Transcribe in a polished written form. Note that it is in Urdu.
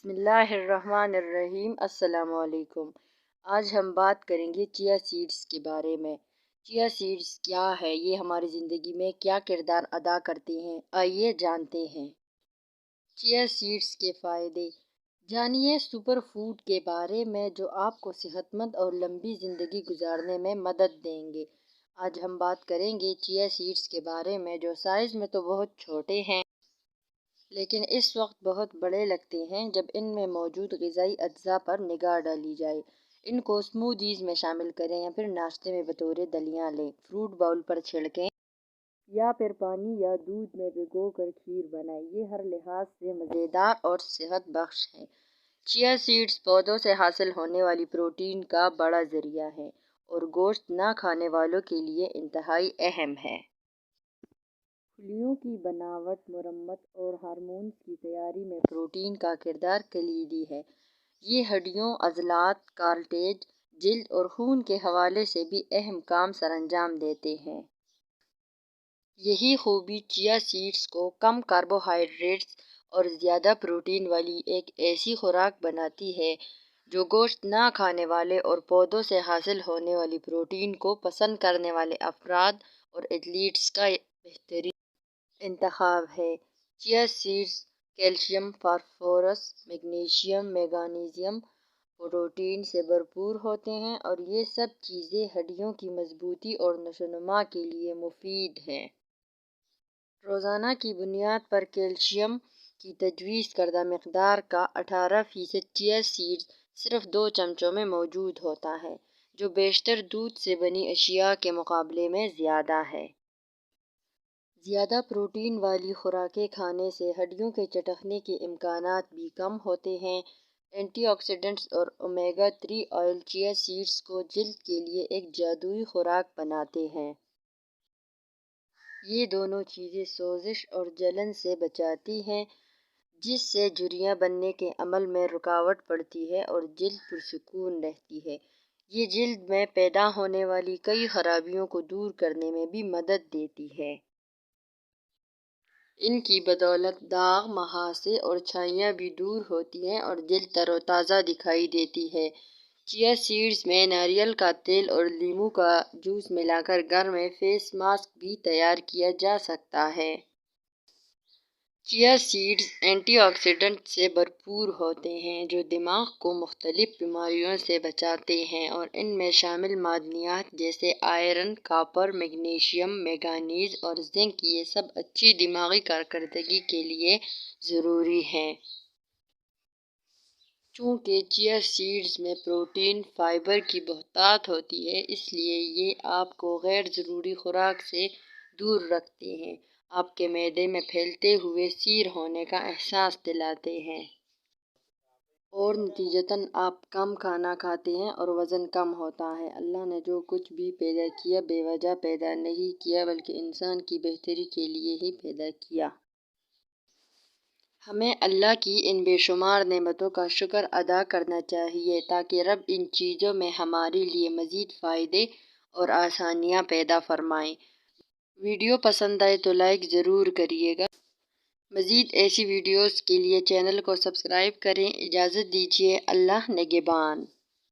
بسم اللہ الرحمن الرحیم۔ السلام علیکم۔ آج ہم بات کریں گے چیا سیڈز کے بارے میں۔ چیا سیڈز کیا ہے، یہ ہماری زندگی میں کیا کردار ادا کرتے ہیں، آئیے جانتے ہیں۔ چیا سیڈز کے فائدے جانیے سپر فوڈ کے بارے میں جو آپ کو صحت مند اور لمبی زندگی گزارنے میں مدد دیں گے۔ آج ہم بات کریں گے چیا سیڈز کے بارے میں جو سائز میں تو بہت چھوٹے ہیں لیکن اس وقت بہت بڑے لگتے ہیں جب ان میں موجود غذائی اجزاء پر نگاہ ڈالی جائے۔ ان کو سموتھیز میں شامل کریں یا پھر ناشتے میں بطور دلیہ لیں، فروٹ باؤل پر چھڑکیں یا پھر پانی یا دودھ میں بھگو کر کھیر بنائیں۔ یہ ہر لحاظ سے مزیدار اور صحت بخش ہے۔ چیا سیڈز پودوں سے حاصل ہونے والی پروٹین کا بڑا ذریعہ ہے اور گوشت نہ کھانے والوں کے لیے انتہائی اہم ہے۔ خلیوں کی بناوٹ، مرمت اور ہارمونز کی تیاری میں پروٹین کا کردار کلیدی ہے۔ یہ ہڈیوں، عضلات، کارٹیج، جلد اور خون کے حوالے سے بھی اہم کام سرانجام دیتے ہیں۔ یہی خوبی چیا سیڈز کو کم کاربوہائیڈریٹس اور زیادہ پروٹین والی ایک ایسی خوراک بناتی ہے جو گوشت نہ کھانے والے اور پودوں سے حاصل ہونے والی پروٹین کو پسند کرنے والے افراد اور ایتھلیٹس کا بہترین انتخاب ہے۔ Chia seeds calcium, phosphorus, magnesium, manganese, protein سے بھرپور ہوتے ہیں اور یہ سب چیزیں ہڈیوں کی مضبوطی اور نشوونما کے لیے مفید ہیں۔ روزانہ کی بنیاد پر کیلشیم کی تجویز کردہ مقدار کا 18% چیا سیڈز صرف 2 چمچوں میں موجود ہوتا ہے، جو بیشتر دودھ سے بنی اشیاء کے مقابلے میں زیادہ ہے۔ زیادہ پروٹین والی خوراکیں کھانے سے ہڈیوں کے چٹکنے کے امکانات بھی کم ہوتے ہیں۔ اینٹی آکسیڈنٹس اور اومیگا 3 آئل چیا سیڈز کو جلد کے لیے ایک جادوئی خوراک بناتے ہیں۔ یہ دونوں چیزیں سوزش اور جلن سے بچاتی ہیں، جس سے جھریاں بننے کے عمل میں رکاوٹ پڑتی ہے اور جلد پرسکون رہتی ہے۔ یہ جلد میں پیدا ہونے والی کئی خرابیوں کو دور کرنے میں بھی مدد دیتی ہے۔ ان کی بدولت داغ، مہاسے اور چھائیاں بھی دور ہوتی ہیں اور جلد تر و تازہ دکھائی دیتی ہے۔ چیا سیڈز میں ناریل کا تیل اور لیموں کا جوس ملا کر گھر میں فیس ماسک بھی تیار کیا جا سکتا ہے۔ چیا سیڈز اینٹی آکسیڈنٹ سے بھرپور ہوتے ہیں جو دماغ کو مختلف بیماریوں سے بچاتے ہیں اور ان میں شامل معدنیات جیسے آئرن، کاپر، میگنیشیم، مینگنیز اور زنک یہ سب اچھی دماغی کارکردگی کے لیے ضروری ہیں۔ چونکہ چیا سیڈز میں پروٹین، فائبر کی بہتات ہوتی ہے، اس لیے یہ آپ کو غیر ضروری خوراک سے دور رکھتے ہیں، آپ کے معدے میں پھیلتے ہوئے سیر ہونے کا احساس دلاتے ہیں اور نتیجتاً آپ کم کھانا کھاتے ہیں اور وزن کم ہوتا ہے۔ اللہ نے جو کچھ بھی پیدا کیا بے وجہ پیدا نہیں کیا بلکہ انسان کی بہتری کے لیے ہی پیدا کیا۔ ہمیں اللہ کی ان بے شمار نعمتوں کا شکر ادا کرنا چاہیے تاکہ رب ان چیزوں میں ہمارے لیے مزید فائدے اور آسانیاں پیدا فرمائے۔ ویڈیو پسند آئے تو لائک ضرور کریے گا۔ مزید ایسی ویڈیوز کے لیے چینل کو سبسکرائب کریں۔ اجازت دیجیے، اللہ نگہبان۔